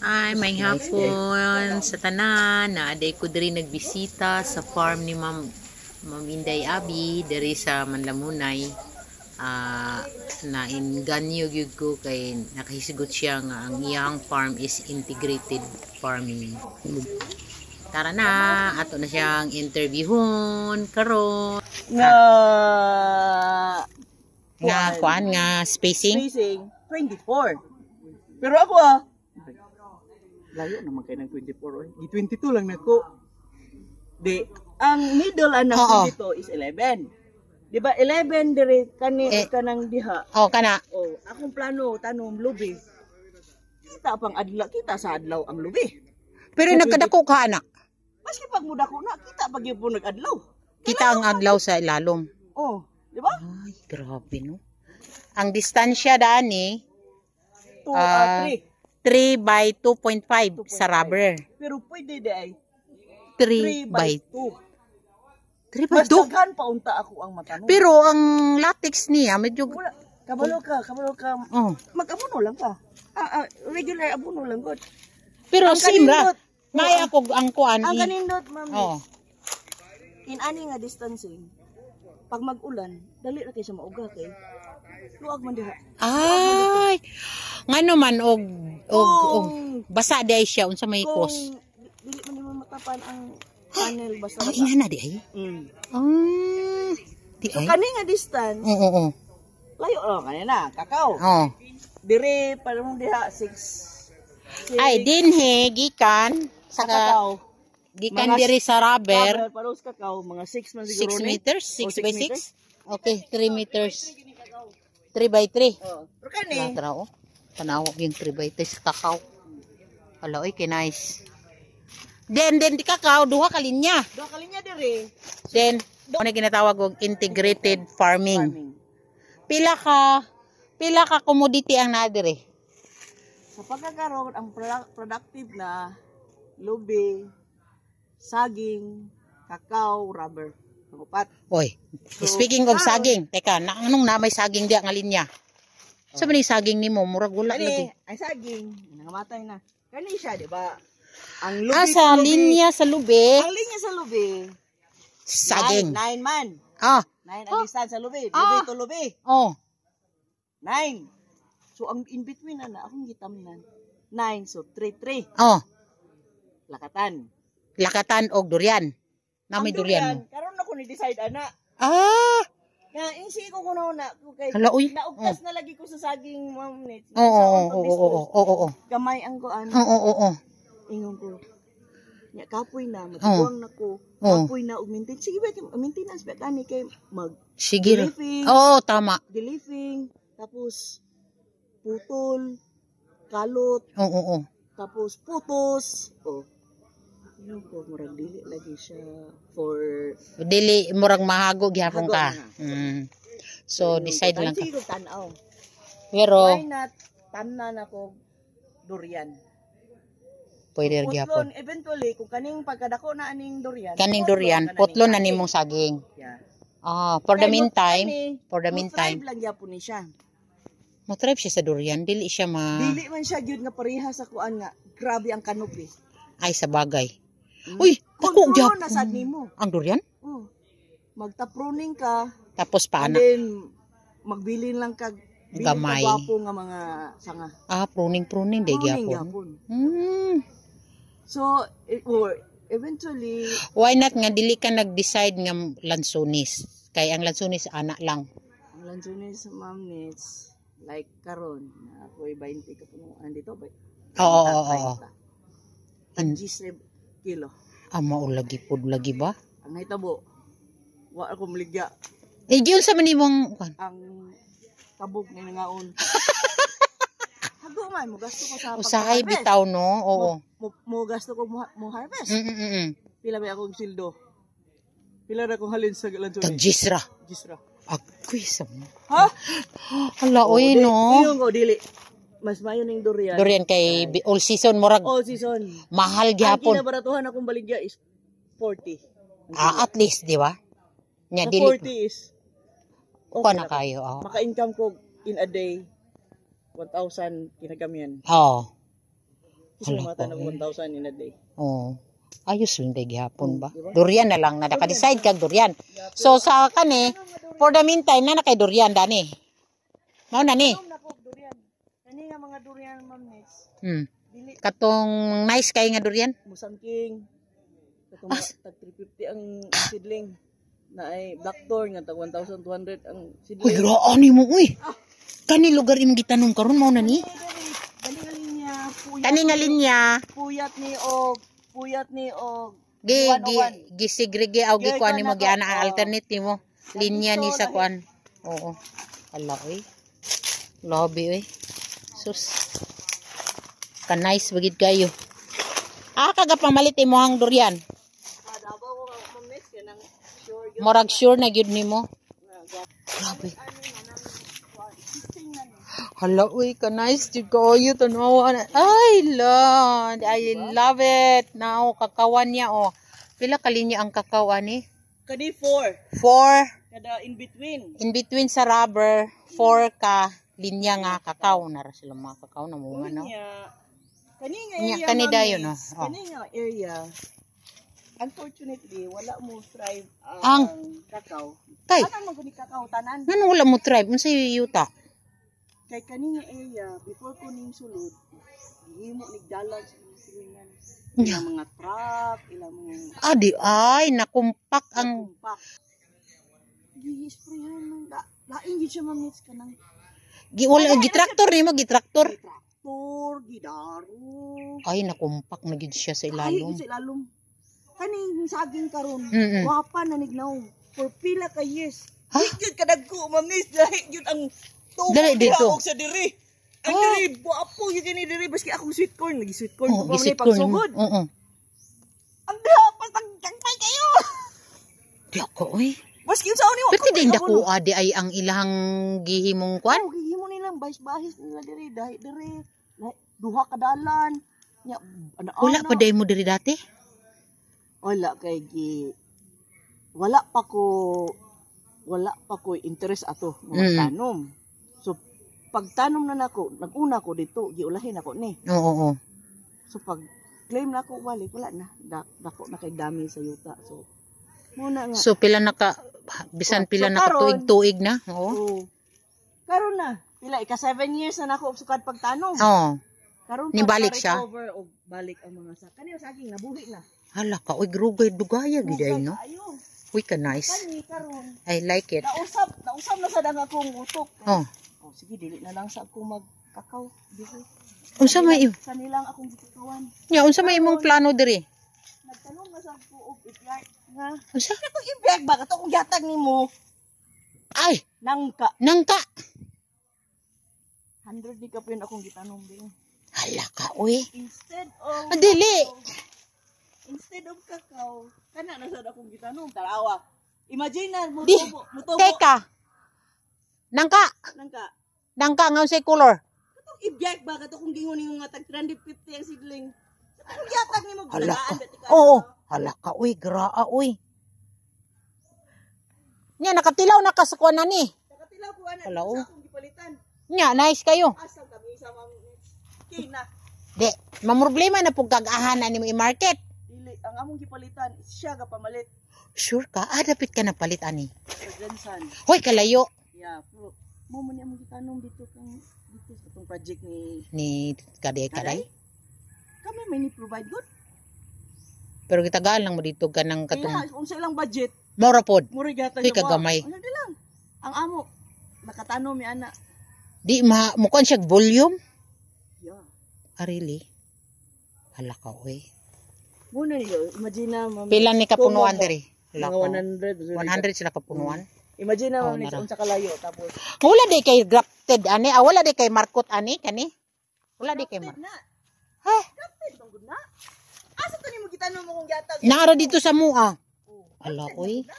Ay, may hapon sa tanan na aday ko diri nagbisita sa farm ni Ma'am Inday Abi diri sa Manlamunay. Na inganyo gyud ko kay nakahisgot siya nga ang iyang farm is integrated farming. Tara na, ato na siyang interviewon karon. Nga kuan nga spacing 24. Pero ako layo naman kayo ng 24 oy. 22 lang nako. Di ang middle anak ko dito is 11. Di ba 11 dire kanang diha. Oh, kana. Oh, akong plano tanom lubi. Kita pang adlaw kita sa adlaw ang lubi. Pero nagkadako ka anak. Maski pag muda ko na kita pag yung nag-adlaw. Kita ang adlaw sa ilalom. Oh, di ba? Ay, grabe no. Ang distansya daan ni 3 by 2.5 sa rubber. Pero pwede di ay 3 by 2. 3 by Mas 2. daghan pa unta ako ang matanong. Pero ang latex niya medyo Kabalo ka. oh. Mag-abuno lang ka. Regular abuno lang god. Pero Ang simra. kanindot. May ako ang kuan. Ang kanindot, ma'am. Oh. In-ani nga distancing. Pag mag-ulan, dali ra kay sa mauga kay. Luag man diha. Ay. Ngano man og basa day siya unsa may Kung kos. dili man nimo matapan ang panel basta. Oh, ingana di ay. Di So ay. kani nga distance, Oo. layo kanina, kakao. Oh. Dire parang diha 6. Ay dinhe gikan sa sa kakao. gikan diri sa rubber. Paros kakao, mga 6 man 6 siguro ni. meters, 6 by 6. Okay, 3 meters. 3 by 3. Oh, pero kani. Tara, tanaw yung 3 by 3 sa kakao. Hala, oy, nice. Then di kakao, duha ka linya. Do kalinya dire. Then, ano ginatawag og integrated farming. Pila ka commodity ang nadire? Sa pagkakaroon, ang productive na lubi, saging, kakao, rubber. Upat. Oy, speaking of saging, teka, anong na may saging diya nga linya? Sa man saging nimo murag wala lagi. Ay saging, nangamatay na. Kani siya, di ba? Ang lubi sa linya sa lubi. Ang linya sa lubi. Saging. 9 man. 9 ang distance sa lubi. Lubi to lubi. Oh. 9. So ang in between na akong gitamnan. 9 so 3. Oh. Lakatan og durian. Na may durian mo. Karon ako ni decide ana. Nga insi ko kuno na kay naugtas na lagi ko sa saging ma'am net. Oo. Gamay ang kuan. Oo. Ingon ko. Nya kapoy na matuwang nako. Kapoy na og maintenance. Sige ba maintenance ba tani kay mag sige. Tama. Delifing tapos putol, kalot. Oo. Tapos putos. Ano ko murag dili lagi siya for dili murag mahago gyapon ka. So decide lang ka. Pero why not tanan ako durian. Pwede gyapon. Eventually kung kaning pagkadako na aning durian. Kaning durian, putlon na nimong saging. Yeah. For the meantime, lang gyapon ni siya. Mo-thrive siya sa durian, dili siya dili man siya gyud nga pareha sa kuan nga grabe ang canopy. Ay sa bagay. Uy, ako gyapon. Na sad nimo. Ang durian? Magta-pruning ka. Tapos paana? And then magbilin lang kag gamay. Gwapo nga mga sanga. Pruning day gyapon. So, eventually why not nga dili ka nag-decide nga lansones? Kay ang lansones ana lang. Ang lansones ma'am needs like karon na ako'y 20 ka puno andito ba? Oo. Tagis kilo. Mao lagi pud lagi ba? Ang hitabo. Wa ako maligya. Giyon sa manimong ang tabog ni ngaon. Hago man mo gasto ko sa usahay bitaw no. Oo. Mo gasto ko mo harvest. Pila ba akong sildo? Pila ra kong halin sa lansones? Gisra. Ako'y sa mo. Ha? Hala, oy, no? Yung ko, dili. Mas mayo ning durian. Durian kay all season, murag. All season. Mahal gyapon. Ang kinabaratuhan akong baligya is 40. At least, di ba? Nya, dili. 40 is. Okay na kayo. Maka-income ko in a day, 1,000 kinagamian. Kasi Hala mga tanong ko, 1,000 in a day. Oh. Ayos lang day gihapon ba? Diba? Durian na lang na naka-decide kag durian. So sa kani, for the meantime na kay durian dani. Mao na ni. Tanong na po durian. Kani nga mga durian, Ma'am Ness. Dili Katong nice kay nga durian. Musangking. Katong tag 350 ang seedling. Na ay black thorn nga tag 1,200 ang Uy, seedling. graan ni mo uy. Kani lugar imong gitanong karon mao na ni. Kani nga linya, Kani nga linya puyat ni og gisegrege aw gikuan nimo giana alternate mo. Linya ni sa kuan. Oo. Ala oy. Lobby oy. Sus. Ka nice bagid kayo. Kaga pamalit imo hang durian. Morag sure na gyud nimo. Grabe. Hala, uy, ka nice to go. You to know. Ay, Lord. I love it. Now, kakawan niya, oh. Pila kalinya ang kakawan ni? Kani 4. 4. Kada in between. In between sa rubber, 4 ka linya nga kakao. Nara sila mga kakao na mga na. Kani nga Nya, area, kani Ma'am dayon, Ness, oh. Kani nga area. Unfortunately, wala mo thrive Ang kakao. Kay, Ano mo gani kakao tanan? ngano wala mo tribe? Unsa yuta? Kay kani nga area, before ko ning sulod, gihimo ni dalan sa mga silingan. Ilang mga truck, ilang mga Adi, ay, nakumpak ang... kumpak. Gihisprayan man da. Lain gid siya mamits kanang Gitraktor ni mo, gitraktor. traktor, gidaro. Ay, nakumpak na gid siya sa Ay, ilalom. sa ilalom. Kaning saging karon, Mm-mm. wapa na nignaw. For pila ka years. Ha? Higit kadagko mamis dahil yun ang tubo Dali dito. og sa diri. Ang diri buapo yun ni diri baski akong sweet corn, lagi sweet corn Oh, ko gisit pa ko pagsugod. nimo. Oo. Ang dapat pagkagpay kayo. Di ako, uy. Baski sa ni Pwede din dako adi ay ang ilang gihimong kwan. Ano gihimo nilang bahis-bahis nila diri dahil diri duha ka dalan. Nya ana. Wala pa day mo diri dati? Wala kay wala pa ko interest ato nga tanom. So pagtanom na nako, naguna ko dito, giulahin ako ni. Oo. So pag claim na ako wala na. Dako na kay dami sa yuta. So muna nga. So pila bisan pila So, naka karon, tuig na? Oo. So, karon na. Pila ika 7 years na nako og sukad pagtanom. Oo. Karon Nibalik siya? recover og balik ang mga sa. Kaniya saging nabuhi na. Hala ka, uy, grugay dugaya giday no. Ayo. Uy, ka nice. Kani karon. I like it. Nausab na sa dang akong utok. Oh. Oh, sige dili na lang sa akong magkakaw. Dili. Unsa may Sa nilang akong gitikawan. nya unsa may imong plano diri? Nagtanong na sa ko og ibyag nga. Unsa? Katong ibyag ba katong gatag nimo? Ay, Nangka. nangka. 100 di ka pin akong gitanong din. Hala ka, uy. Instead of Dili. Instead of kakao, kana na sad akong gitanong tarawa. Imagine na mo Di. mutubo. Teka. Nangka. Nangka. Nangka nga unsay color? Katong ibyag ba katong gingon nimo nga tag 350 ang sidling. Katong gatag nimo Hala ka. gulagaan dati ka. Oo. Hala ka, uy, graa, uy. Nya, nakatilaw na ka sa kuwan na ni. Nakatilaw ko ana Hala, oh. sa akong gipalitan. Nya, nice kayo. Asa kami sa mga kina. Di, mamroblema na pug kag-ahanan nimo i-market. Dili ang among gipalitan siya ga pamalit Sure ka? Dapit ka na palit ani. sa Gansan. Hoy, kalayo. Yeah, pero mo man among gitanong dito sa tong project ni Ni kaday. Kami may ni provide good. Pero gitagal lang mo dito ka ng Kaya katong... kung sa ilang budget, Mora pod. muri gata Uy, kagamay. Ano di lang. Ang amo nakatanom mi ana. Di, mukhaan siya volume. Yeah. Really? Hala ka, uy. Muna niyo, imagine na ma'am. Pila ni kapunuan Kung diri? Hala mga ka. 100. 100 sila kapunuan. Imagine na Oh, ma'am, nara. unsa kalayo tapos Wala di kay grafted ani. Wala di kay markot ani kani. Wala di kay grafted markot. na. Ha? Grafted bang good na? Asa to nimo gitanong mo kung gatag? Naara dito sa mua. Oh, Hala, grafted uy. na.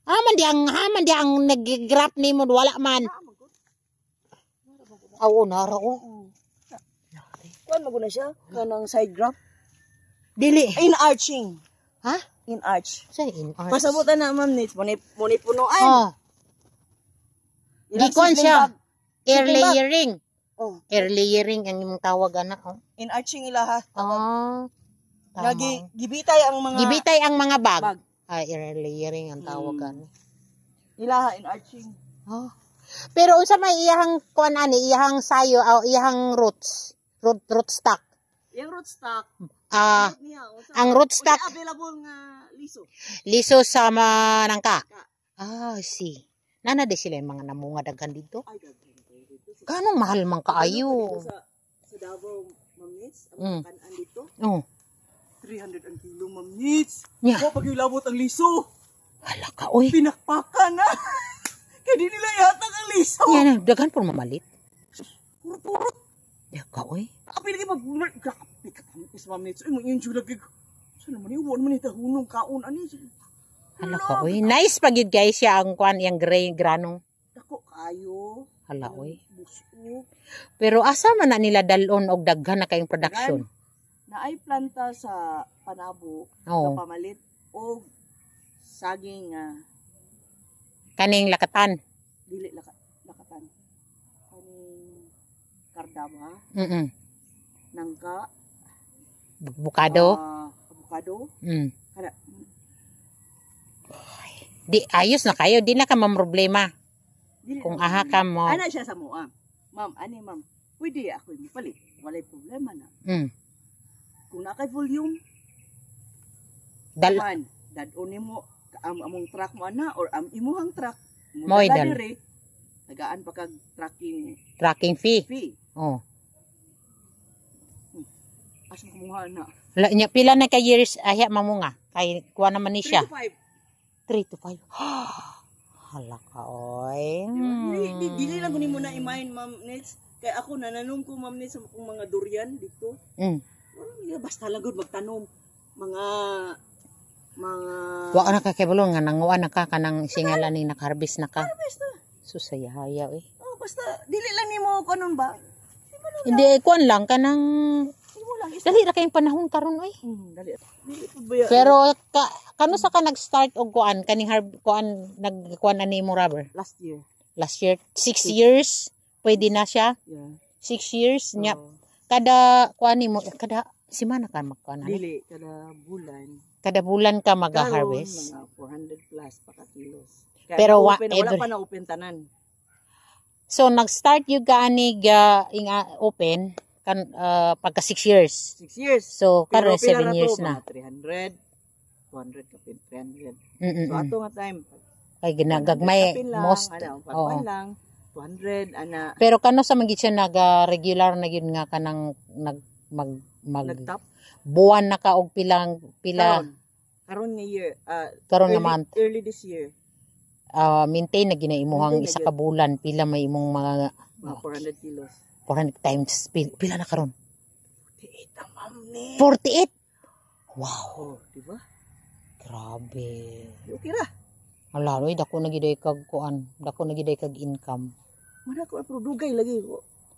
Haman di ang nag-grap ni mo wala man. Ah, magod. Oo, nara o. Kuan mo na siya kanang side graft. Dili. In arching. Ha? In arch. Sa in art. Pasabutan na ma'am nits, muni punuan. Oh, Ilang Gikon sibling siya. bag? air Sige, bag. layering. Oh, Air layering ang imong tawag ana. Oh. in arching ilaha. Ah, tama. Gibitay ang mga Gibitay ang mga bag. bag. Ay, air layering ang tawag Hmm. ani. Ilaha in arching. Oh. Pero unsa may iyahang kuan ani, iyahang sayo o iyahang roots, root stock. Yung rootstock. Ah, Niya, ang rootstock available nga liso. liso sa manangka. Ka. Ah, see. Nana de sila yung mga namunga daghan dito. Ay, gagawin ko dito. Kanong mahal man kaayo. Sa Davao, Ma'am Nits, Mm. ang kanan dito, Oh. 300 ang kilo, Ma'am Nits. Nya. Ko pag ilabot ang liso, Hala ka oy. pinakpakan na. Kaya di nila yata ang liso. Yan daghan pud mamalit. Purot-purot. Ya ka oy. Tapi lagi grabe ka is Ma'am Nits. Ay, mo-enjoy lagi. Saan naman yun? Wala naman ito hunong kaon. Ano yun? Hala ka oy. Nice pag yun guys siya ang kuan yang granong. Dako kayo. Hala oy. Busog. Pero asa man na nila dalon og daghan na kayong production? Na ay planta sa Panabo, Oo. pamalit o saging Kaning lakatan. dili lakatan. Kaning kardama, Mm. nangka, Bukado. avocado, Mm. kada Di ayos na kayo, di na ka problema. dili Kung na- aha ka mo. Ana siya sa mua. Ma'am, ma'am. Pwede ako ipalit. Walay problema na. Mm. Kung nakay volume, Dal man, dadon nimo among truck mo ana or imuhang truck. Mo'y dal. dire. Tagaan pa kag tracking tracking fee. fee. Oh. Asa kumuha na? Nya pila na ka years ahya mamunga. Kay kuha naman ni 3 siya. to 5. 3 to 5. Hala ka oy. Dili lang kunin mo na i-mind, Ma'am Nets. Kaya ako nananom ko, Ma'am Nets, sa akong mga durian dito. Mm. Basta lagod magtanom. Mga Wa ka na kakibulong nga nanguan na ka kanang singalan ni nakaharbis na ka. basta. Susayahaya eh. Oh, basta dili lang nimo kanon ba? Hindi kuan lang kanang Imo lang isa. dali ra kayong panahon karon oy. Dali. Dili pa ba? Pero kano sa ka nag-start og kuan kaning kuan nagkuan ani mo rubber? Last year. Last year 6 years pwede na siya. Yeah. 6 years nya Oh, kada kuan nimo kada simana ka magkuan ani. dili kada bulan. Kada bulan ka Karon, mag-harvest. mga 400 plus pa ka kilos. Pero wala every- pa na open tanan. So nag-start yung gaani open kan pagka 6 years. 6 years. So karon Pero pila 7 years to, na. mga 300, 200 kapin 300. Mm. So ato nga time, Kay ginagagmay kapin lang, most. ano, Oo. pagpan lang, 200 ana Pero kano sa magit siya regular na gyud nga kanang mag nagtap. buwan na ka og pila Karon nga year, karon early, naman early this year, maintain na ginaimuhang Maintain na isa gyud. ka bulan pila may imong mga mga 400 kilos. 400 times pila na karon 48 ang ma'am ni. 48. Wow, Oh, di ba? grabe. Okay ra. Ala, oy dako na giday kag kuan, dako na giday kag income. Mana ko produgay lagi.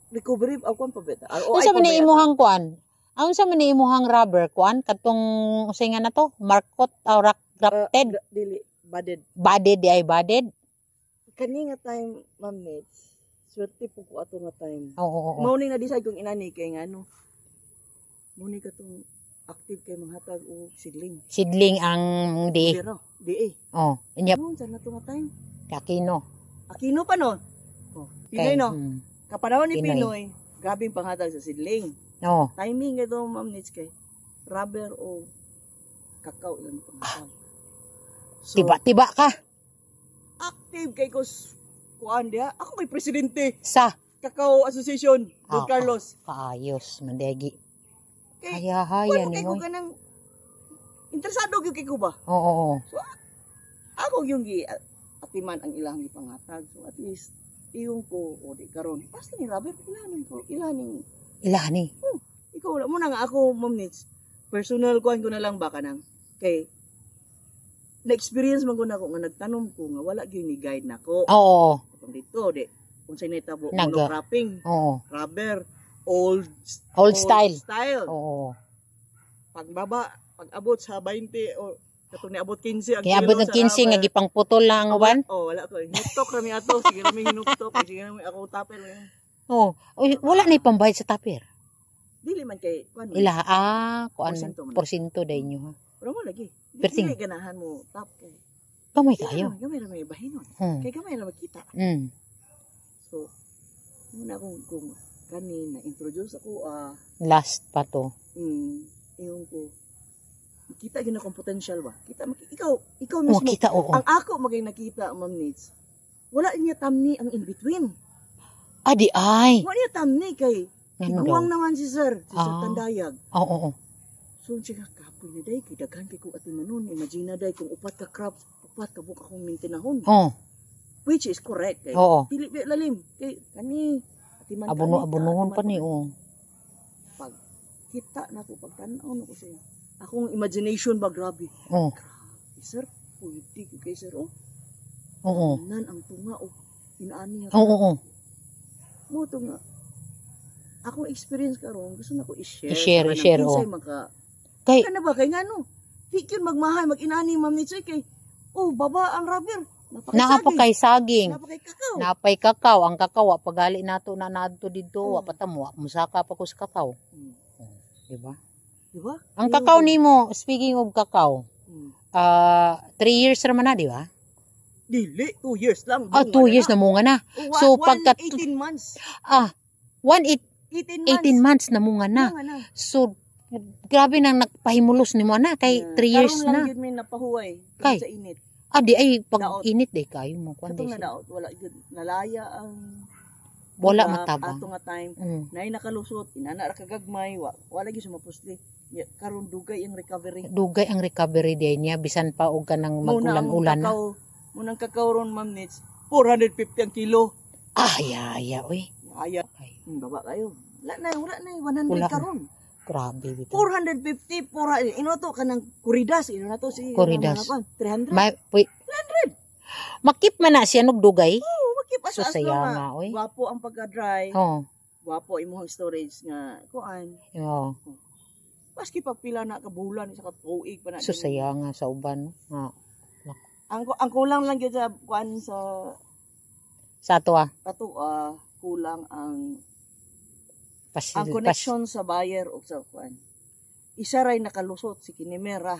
Recovery ako pa beta. Unsa man ni imuhang kuan? Unsa man ni imuhang rubber kuan katong usay nga na to, markot or grafted, Dili baded. budded di ay budded. Kani nga time, ma'am Nets, swerte po ko ato nga time. Oo. Mao ni na-decide kong inani kay nga ano. Mao ni katong active kay manghatag og sidling. Sidling ang di. Pero di Oh, inya Noon sa nato nga time. kakino. Aquino pa no. Oh, Pinoy no. Mm. Kapanahon ni Pinoy. Pinoy, grabing panghatag sa sidling. Oh, Timing ito, ma'am Nets, kay rubber o kakao lang panghatag. So, tiba ka active kay ko kuan dia. Ako kay presidente sa Kakao Association, Don Ah, Carlos. kaayos mandegi. Kay Haya Kuan mo ni kay ko mo. kanang interesado gyud kay ko ba? Oo. Ako yung atiman ang ilang gipanghatag. So at least iyong ko o di karon. Basta ni rubber ilaning. Ilani. Ikaw wala mo na nga ako, Ma'am Nits. Personal kuan ko na lang ba kanang kay na-experience man ko na ako nga nagtanom ko nga wala gyud ni guide nako. Oo. Kung dito di unsay nitabo Nag- monocropping, Oo. rubber, old Style. style. Oo. Pagbaba, pag-abot sa 20 o katong niabot 15 ang Kaya abot kilo ng sa 15 nga rubber. gipang putol lang ang uban. Oh, wala ko. Hinuktok kami ato. Sige kami hinuktok. Sige kami ako tapel. Oh, uy, wala na ipambayad sa tapir. Dili man kay kuan. Ila kuan Porsyento man. porsyento day nyo ha. Pero mo lagi. Perting. Dili ganahan mo tap kay. Kamay kayo. Gamay ra may bahinon. Kay gamay ra makita. So, muna kung kani na introduce ako Last pa to. Iyon ko. Kita gina kong potential ba? Ikaw mismo. Kita, oo. Ang ako magay nakita, Ma'am Nits. Wala niya tamni ang in between. Di ay. Wala niya tamni kay Ano iguang daw? naman si Sir Tandayag. Oo. So siya kapoy na day kay daghan kay ko atimanon. Imagine na day kung upat ka crabs, upat ka buka kong mintinahon. Which is correct kay. Oo. Dili lalim kay kani atiman Abunuhon pa ni pag kita na ko pagtanaw na ko siya. Akong imagination ba grabe. Grabe, sir. Pwede ko kay sir. Nan ang tunga inaani ako. Oo. Mo tunga. Akong experience karon gusto na ko i-share. I-share. Kay kana ba kay ngano? Di kyun magmahay mag-inani Ma'am Nitsoy kay baba ang rubber. Napakay saging. Napakay kakao. Napay kakao. Ang kakao pagali nato na nadto didto patamo musaka pa ko sa kakao. Diba? Ang kakao nimo, speaking of kakao, 3 years naman na, di ba? Dili, 2 years lang. 2 years na munga na. So, 18 months. 18 months na munga na. So, grabe nang nagpahimulos nimo na, kay 3 years na. Karon lang na. yun may napahuway, Kay? sa init. Di ay, pag init day kayo mo. Katong nadaot, wala yun. Nalaya ang wala matabang. Ato nga time, nay nakalusot, inana ra kagagmay, wala gyud sumapusli. Karon dugay ang recovery. Dugay ang recovery day niya bisan pa og kanang mag-ulan-ulan na. Munang kakao ron Ma'am Nits, 450 ang kilo. Oy. Baba kayo. Wala na 100 karon. Grabe bitaw. 450 inoto kanang kuridas, ino na to si Kuridas. 300. 300. Makip man na siya nog dugay. Makip So saya nga oy. Gwapo ang pagka-dry. Gwapo imong storage nga kuan. Maski pa pila na ka bulan sa katuig pa na. So saya nga sa uban ang kulang lang gyud sa kuan sa ato kulang ang connection sa buyer o sa kuan. Isa ray nakalusot si Kinimera.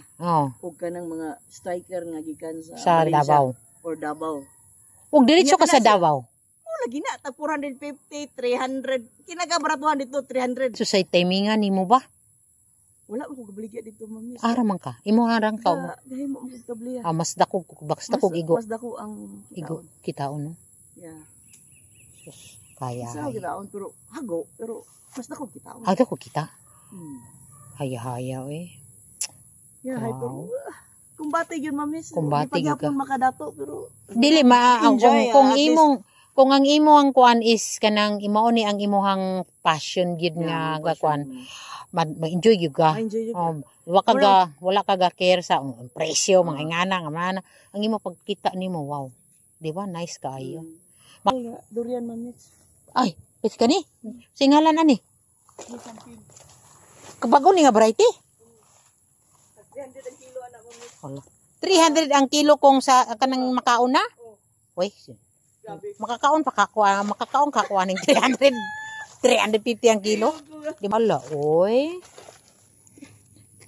Og kanang mga striker nga gikan sa Davao or Davao. Ug diretso ka sa Davao. Lagi na tag 450, 300. Kinagabaratuhan dito 300. So sa timingan nimo ba? Wala ko kabaligya dito, Ma'am. Araman ka. Imo harang ka. Dahil mo ang kabliya. Mas dako igo. Mas dako ang igo kitaon no. Yeah. Sus, kaya. Sa kitaon pero hago pero mas dako kitaon. Hago ko kita. Haya eh. Yeah, pero kumbate yun, Ma'am. Kumbate yun ka. Makadato pero dili kung ang imo ang kuan is kanang imao ni ang imuhang passion gid nga gakuan. Ma-enjoy gyud ka. Wala ka ga care sa presyo mga ingana nga man. Ang imo pagkita nimo wow. Di ba nice kaayo. Durian Ma'am. Ay, pis ka ni. Singalan ani. Kabago ni nga variety. 300 ang kilo anak mo. 300 ang kilo kung sa kanang makaon na? Uy. Makakaon kakuha ning 300. 350 ang kilo. Di mala, oy.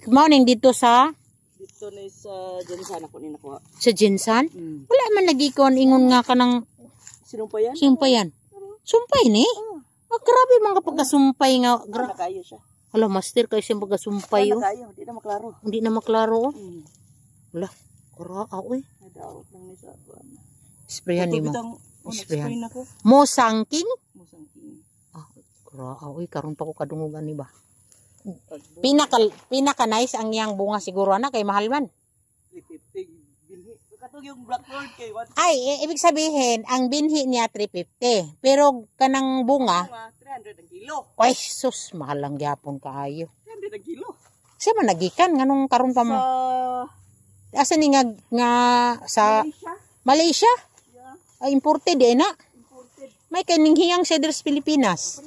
Kumain dito sa ni sa Jensan ako ni nakuha. Sa Jensan? Wala man nagikon ingon nga kanang sinumpayan. Sumpay ni? Grabe mga pagkasumpay nga. Kayo siya. Hala, master kayo siyang pagkasumpay yo. Hindi na maklaro. Hindi na maklaro. Wala, kuraa oy. Nadaot lang ni sa sprayan nimo. Sprayan ako. Mosangking? Oy, karon pa ko kadungugan ni ba. Pinaka nice ang yang bunga siguro na kay mahal man. 350 binhi. Katong yung blackboard kay ay ibig sabihin ang binhi niya 350 pero kanang bunga 300 ang kilo. Ay sus mahal lang gyapon kaayo. 300 ang kilo. Siya man nagikan nganong karon pa mo. Asa ni nga sa Malaysia? Yeah. Ay imported na. Imported. May kaning hiyang cedars Pilipinas.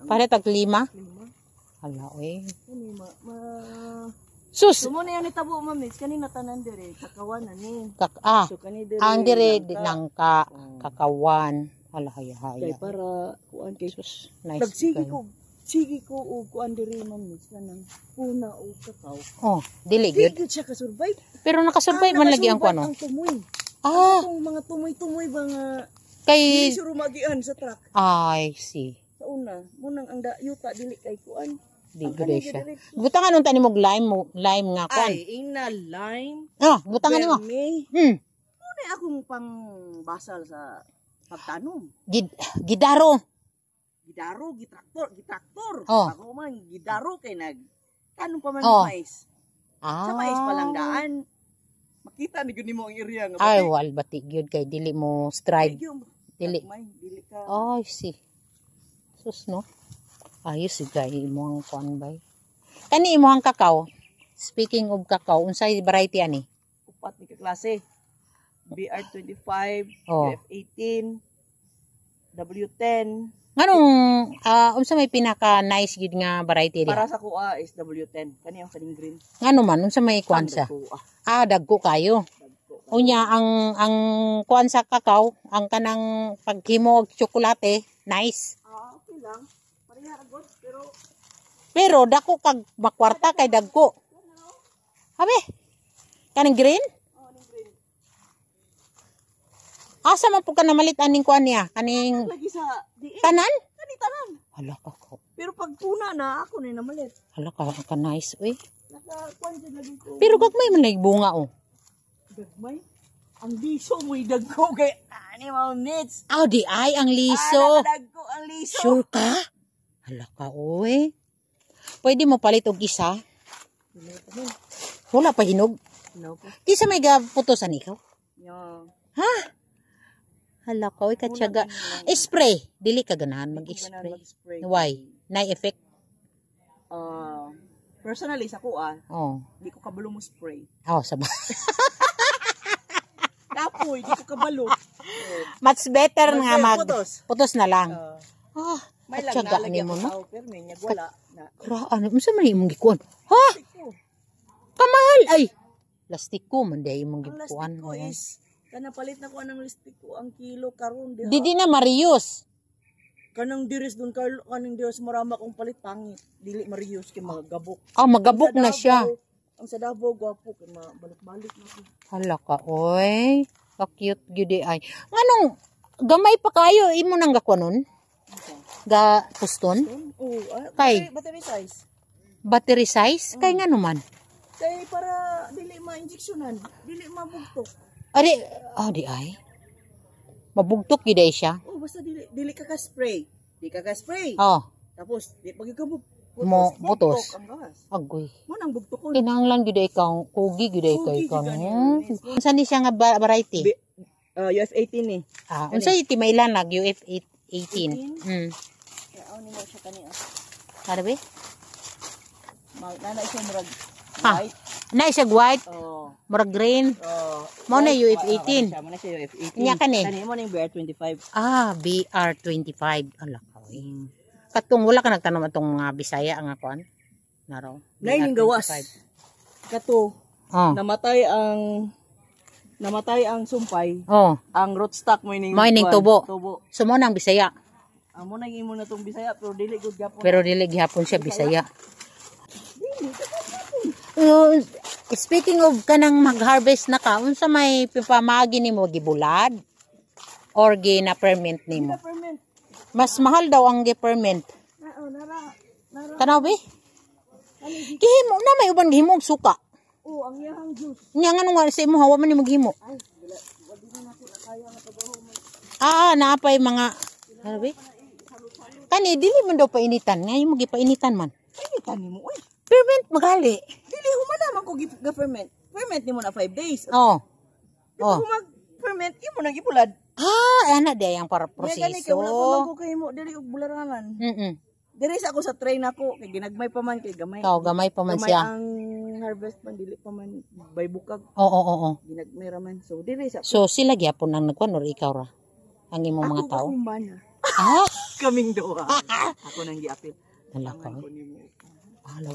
Pare tag 5. Hala oy. Sus. Sumo na yan itabo Ma'am. Kanina tanan dire kakawan ani. So, ang dire nangka kakawan. Hala Kay haya-haya. para kuan kay Sus, nice. nagsige kayo. ko. Sige ko og kuan diri man mis kanang puna o kakao. Oh, dili gyud. Sige siya ka-survive. Pero nakasurvive man lagi ang kuno. Ang tumoy. Ah, Ang mga tumoy-tumoy ba nga kay dili siya rumagian sa truck. I see. Sa una, munang ang yuta dili kay kuan. Di Ang gyud kanang siya. diretso. Butangan nung tani mog lime nga kwan. Ay, ina lime. Ah, butangan nimo. Verme. Muna akong pang basal sa pagtanom. Gidaro. Gidaro, gitraktor. Oh. Ako man, gidaro kay tanong pa man Oh. mais. Ah. Sa mais pa lang daan. Makita ni gud nimo ang area nga. Ay, wal bati gyud kay dili mo strive. Dili. Dili ka. Oh, I see. Sus no. Ayos gay mo ang kuan bay. Kani imo ang kakao. Speaking of kakao, unsay variety ani? Upat ni ka klase. BR25, Oh. UF18, W10. Nganong unsa may pinaka nice gyud nga variety Para diha? sa kuha is W10. Kani ang kaning green. Ngano man unsa may kuan sa? Kuha. Dagko kayo. Dagko. Unya ang kuan sa kakao, ang kanang paghimo og tsokolate, nice. Okay lang. Pareha ra gud pero Pero dako kag makwarta kay dagko. Habe. Kanang green? ning green. Asa man pud ka namalit aning kuan niya? Kaning Lagi sa diin. tanan? Kani tanan. Hala ka ko. Pero pag puna na ako ni namalit. Hala ka nice uy. Naka-kuan dyan lagi ko. Pero gagmay man lagi bunga oh. Gagmay. Ang liso mo idagko kay animal needs. Di ay ang liso. Nakadagko ang liso. Sure ka? Hala ka uy. Pwede mo palit og isa? Wala pa hinog. No po. Kisa may gaputosan ikaw? Yo. Ha? Hala ka uy katyaga. Spray. Dili ka ganahan mag-spray. Mag-spray. Why? Nay effect? Personally sa kuha, Oh. di ko kabalo mo spray. Sabay. Kapoy, di ko kabalo. Much better nga Putos. putos na lang. May lang Katyaga nalagyan nimo ko no? tao, pero may wala na. Ano unsa man imong gikuan? Ha? Ko. Kamahal ay. Plastiko man day imong Ang gikuan. lastik ko is, palit na ko ang lastik ko, ang kilo karon di. Didi na Marius. Kanang diris dun Carlo, kanang diris marama kong palit pangit. Dili marius kay mga gabok. Magabok na siya. Ang sa Davao gwapo kay balik-balik na ko. Hala ka oy. Ka-cute gyud ay. Nganong gamay pa kayo imo nang gakuanon? Ga puston? Oh, Kay? battery size. Battery size? Kay ngano man? Kay para dili ma-injeksyonan, dili mabugtok. Di ay. Mabugtok gyud ay siya. Oh, basta dili ka ka-spray. Di ka ka-spray. Oh, Tapos di pag ka Mo- butos. Ang gas. agoy. Mo nang bugtokon. Kinahanglan gyud ay kang kugi gyud ay kay Kugi kang. gyud ani. Unsa ni siya nga variety? UF18 ni. Unsa iti mailan nag UF18? Kaya ni mo siya kani. Arabe? Nana siya murag Ha? white. Na siya white, Oh. murag green. Mo na UF18. Mo na siya UF18. Nya kani? Kani mo ning BR25. BR25. Ala ka. Katong wala ka nagtanom atong mga Bisaya nga kuan. Naro. Nay ning gawas. Kato namatay ang sumpay. Oh, Ang rootstock mo ning Mo ning tubo. Tubo. sumo nang Bisaya. Amo nang imo na tong Bisaya pero dili gud gapon. Pero dili gihapon siya Bisaya. Speaking of kanang mag-harvest na ka, unsa may pipamagi nimo gibulad or gina-ferment nimo? Peppermint. Mas mahal daw ang gi-ferment. Nara. Tanaw be? Gihimo na may uban gihimo og suka. Oh, ang iyang juice. Nya ngano nga sa imo hawa man nimo gihimo? Ay, wala na nako na kaya nga trabaho mo. Naapay mga ano be? Kani dili man daw painitan, ngayon mo gipainitan man. Initan nimo oy. Ferment magali. Dili humana man ko ga-ferment. Ferment nimo na 5 days. Oh. Kung mag-ferment, imo nang gipulad. Ana di ang para Kaya gani kay wala pa man proseso. ko kay mo dili og bularanan. Diri Diri sa ako sa tray nako kay ginagmay pa man kay gamay. gamay pa man Gamay siya. ang harvest man dili pa man bay bukag Oo. ginagmay ra man. So diri sa So sila gyapon ang nagkuan or ikaw ra? Ang imong mga tao? Ako humana. Kaming duha. Ako nang giapil. Hala ka. Ako nimo.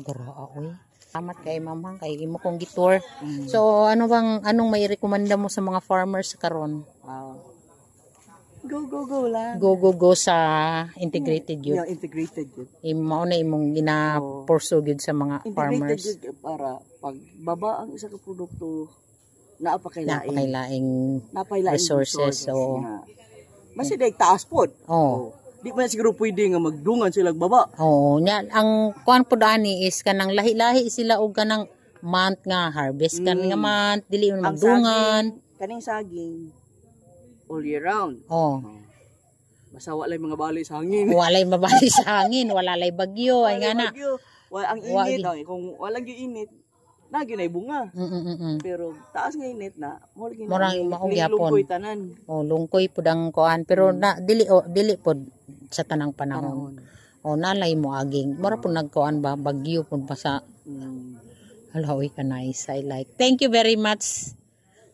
Gara oy. Salamat kay mamang kay imo kong gitour. So anong may rekomenda mo sa mga farmers karon? Go lang. Go sa integrated yun. Yeah, integrated yun. Mao na imong gina-pursue gyud sa mga Integrated farmers. yun para pag baba ang isa ka produkto, napakailaing Resources. So, mas day taas pod. oh. Di man siguro pwede nga magdungan sila baba. Oo, nya ang kuan po ani is kanang lahi-lahi sila og kanang month nga harvest kan nga month dili man magdungan. Kaning saging all year round. Oh. Basta walay mga bali sa hangin. Walay mabali sa hangin, wala lay bagyo ay nga na. Ang init, kung walang init, nagyo na bunga. Pero taas nga init na, murang maugyapon. Lungkoy tanan. Oh, lungkoy pud ang kuan pero na dili pod sa tanang panahon. O nalay mo aging. Mura po nagkuan ba bagyo pud pa sa halawi ka nice. I like. Thank you very much.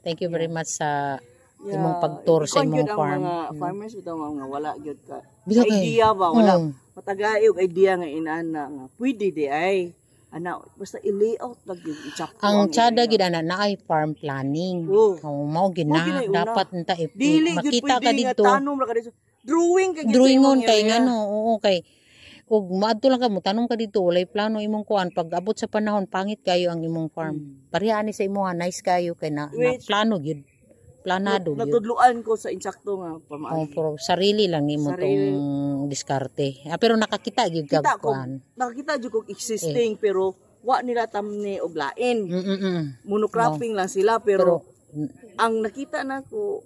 Thank you very much sa imong pagtour sa imong farm. Mga farmers ito nga wala gyud ka. Biya kay. Idea ba wala matagay og idea nga inana nga pwede di ay ana basta i-layout lang yung i-chapter. Ang tsada gid ana na ay farm planning. Mao gid na dapat nta makita ka dito. Tanom ra ka dito. Drawingon kay ngano, oo kay ug maadto lang ka mo tanom ka dito walay plano imong kuan pag abot sa panahon pangit kayo ang imong farm. Pareha ani sa imo nice kayo kay na plano gyud. Planado gyud. Natudluan ko sa insakto nga pamaagi. Pero sarili lang nimo tong diskarte. Pero nakakita gyud kag kuan. Nakakita jud kog existing pero wa nila tamni og lain. Monocropping lang sila pero ang nakita nako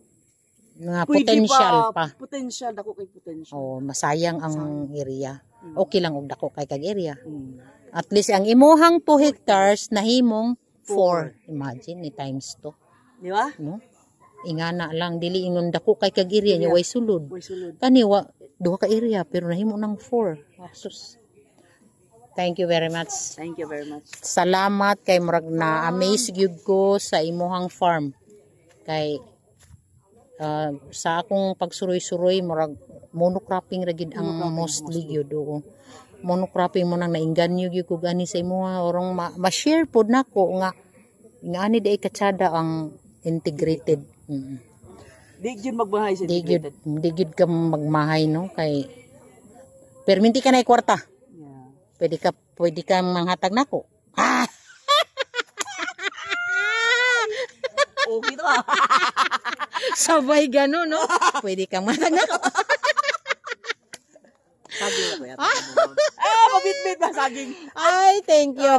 nga potential pa. Potential dako kay potential. Oh, masayang ang area. Okay lang og dako kay kag area. At least ang imuhang 2 hectares nahimong 4. Imagine ni times 2. Di ba? No? Ingana lang dili ingon dako kay kag area nya way sulod. Way sulod. Kani wa duha ka area pero nahimo nang 4. Asus. Thank you very much. Thank you very much. Salamat kay murag na amaze gyud ko sa imuhang farm. Kay sa akong pagsuroy-suroy murag monocropping ra gid ang mostly gyud. Monocropping mo nang nainganyo gyud ko gani sa imuha orong ma-share pod nako nga ani day katsada ang integrated. Di gyud magmahay sa integrated. Di gyud ka magmahay no kay perminti ka na kwarta. Yeah. Pwede ka manghatag nako. Okay to. Sabay gano no. Pwede kang manghatag nako. Saging ko yata. Mabitbit ba saging? Ay, thank you.